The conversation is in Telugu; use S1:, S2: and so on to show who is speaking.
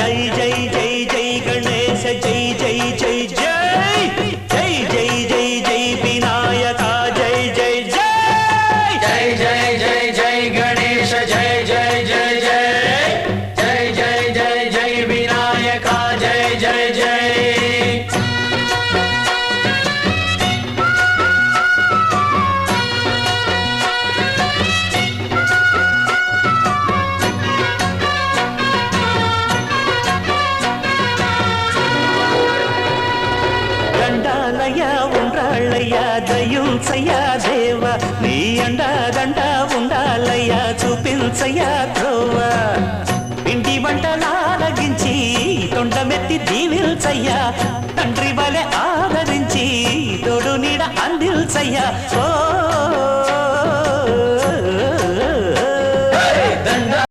S1: जय जय जय गणेश जय जय जय जय जय जय जय जय विनायका जय जय जय
S2: जय जय जय जय गणेश जय जय जय जय जय जय जय जय विनायका जय जय जय
S1: దయుల్సయ్యా దేవ నీ అండా దండ ఉండాలయ్యా చూపించయ్యా త్రోవ పిండి వంటలాలగించి తొండమెత్తి దీవిల్చయ్యా తండ్రి వలె ఆదరించి తోడు నీడ అందిల్చయ్యా ఓ